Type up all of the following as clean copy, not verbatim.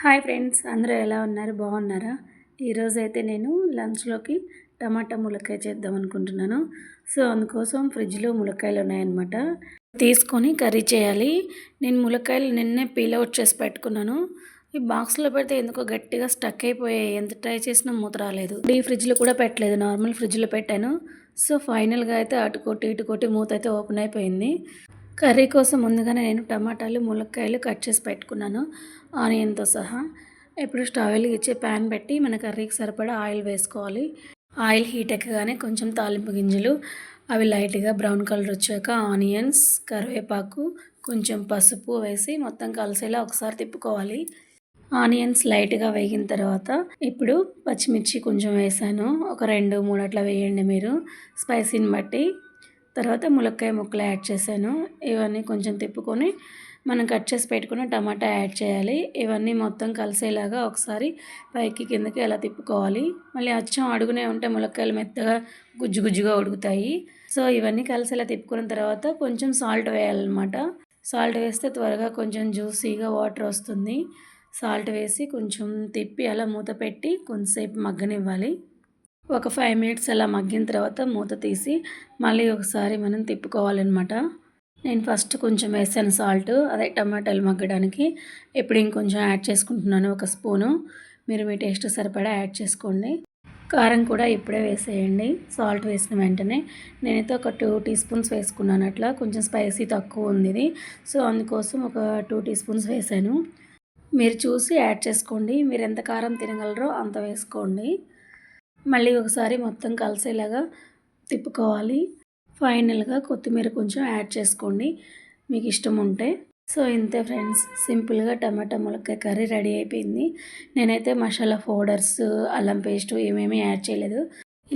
Hi friends, అందరూ ఎలా ఉన్నారు? బాగున్నారా? ఈరోజైతే నేను లంచ్లోకి టమాటా ములక్కాయ చేద్దాం అనుకుంటున్నాను. సో అందుకోసం ఫ్రిడ్జ్లో ములక్కాయలు ఉన్నాయన్నమాట. తీసుకొని కర్రీ చేయాలి. నేను ములక్కాయలు నిన్నే పీల్ అవుట్ చేసి పెట్టుకున్నాను. ఈ బాక్స్లో పెడితే ఎందుకో గట్టిగా స్టక్ అయిపోయాయి. ఎంత ట్రై చేసినా మూత రాలేదు. ఈ ఫ్రిడ్జ్లో కూడా పెట్టలేదు, నార్మల్ ఫ్రిడ్జ్లో పెట్టాను. సో ఫైనల్గా అయితే అటుకొట్టి ఇటుకొట్టి మూత అయితే ఓపెన్ అయిపోయింది. కర్రీ కోసం ముందుగానే నేను టమాటాలు ములక్కాయలు కట్ చేసి పెట్టుకున్నాను, ఆనియన్తో సహా. ఇప్పుడు స్టవ్ వెలిగించి ప్యాన్ పెట్టి మన కర్రీకి సరిపడా ఆయిల్ వేసుకోవాలి. ఆయిల్ హీట్ ఎక్కగానే కొంచెం తాలింపు గింజలు, అవి లైట్గా బ్రౌన్ కలర్ వచ్చాక ఆనియన్స్, కరివేపాకు, కొంచెం పసుపు వేసి మొత్తం కలిసేలా ఒకసారి తిప్పుకోవాలి. ఆనియన్స్ లైట్గా వేగిన తర్వాత ఇప్పుడు పచ్చిమిర్చి కొంచెం వేసాను. ఒక 2-3 అట్లా వేయండి మీరు, స్పైసీని బట్టి. తర్వాత ములక్కాయ ముక్కలు యాడ్ చేశాను. ఇవన్నీ కొంచెం తిప్పుకొని మనం కట్ చేసి పెట్టుకున్న టమాటా యాడ్ చేయాలి. ఇవన్నీ మొత్తం కలిసేలాగా ఒకసారి పైకి కిందకి అలా తిప్పుకోవాలి. మళ్ళీ అచ్చం అడుగునే ఉంటే ములక్కాయలు మెత్తగా గుజ్జు గుజ్జుగా ఉడుకుతాయి. సో ఇవన్నీ కలిసేలా తిప్పుకున్న తర్వాత కొంచెం సాల్ట్ వేయాలన్నమాట. సాల్ట్ వేస్తే త్వరగా కొంచెం జ్యూసీగా వాటర్ వస్తుంది. సాల్ట్ వేసి కొంచెం తిప్పి అలా మూత పెట్టి కొంతసేపు మగ్గనివ్వాలి. ఒక 5 మినిట్స్ అలా మగ్గిన తర్వాత మూత తీసి మళ్ళీ ఒకసారి మనం తిప్పుకోవాలన్నమాట. నేను ఫస్ట్ కొంచెం వేసాను సాల్ట్, అదే టమాటాలు మగ్గడానికి. ఇప్పుడు ఇంకొంచెం యాడ్ చేసుకుంటున్నాను, 1 స్పూను. మీరు మీ టేస్ట్ సరిపడా యాడ్ చేసుకోండి. కారం కూడా ఇప్పుడే వేసేయండి, సాల్ట్ వేసిన వెంటనే. నేనైతే ఒక 2 టీ స్పూన్స్ వేసుకున్నాను. అట్లా కొంచెం స్పైసీ తక్కువ ఉంది ఇది, సో అందుకోసం ఒక 2 టీ స్పూన్స్ వేసాను. మీరు చూసి యాడ్ చేసుకోండి, మీరు ఎంత కారం తినగలరో అంత వేసుకోండి. మళ్ళీ ఒకసారి మొత్తం కలిసేలాగా తిప్పుకోవాలి. ఫైనల్గా కొత్తిమీర కొంచెం యాడ్ చేసుకోండి మీకు ఇష్టం ఉంటే. సో ఇంతే ఫ్రెండ్స్, సింపుల్గా టమాటా ములక్కాయ కర్రీ రెడీ అయిపోయింది. నేనైతే మసాలా పౌడర్స్, అల్లం పేస్ట్ ఏమేమీ యాడ్ చేయలేదు.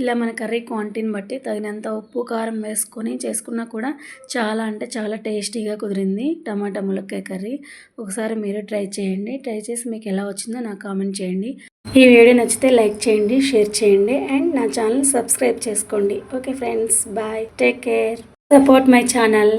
ఇలా మన కర్రీ క్వాంటిటీని బట్టి తగినంత ఉప్పు కారం వేసుకొని చేసుకున్నా కూడా చాలా అంటే చాలా టేస్టీగా కుదిరింది టమాటా ములక్కాయ కర్రీ. ఒకసారి మీరు ట్రై చేయండి. ట్రై చేసి మీకు ఎలా వచ్చిందో నాకు కామెంట్ చేయండి. ఈ వీడియో నచ్చితే లైక్ చేయండి, షేర్ చేయండి అండ్ నా ఛానల్ సబ్స్క్రైబ్ చేసుకోండి. Okay friends, bye, take care, support my channel.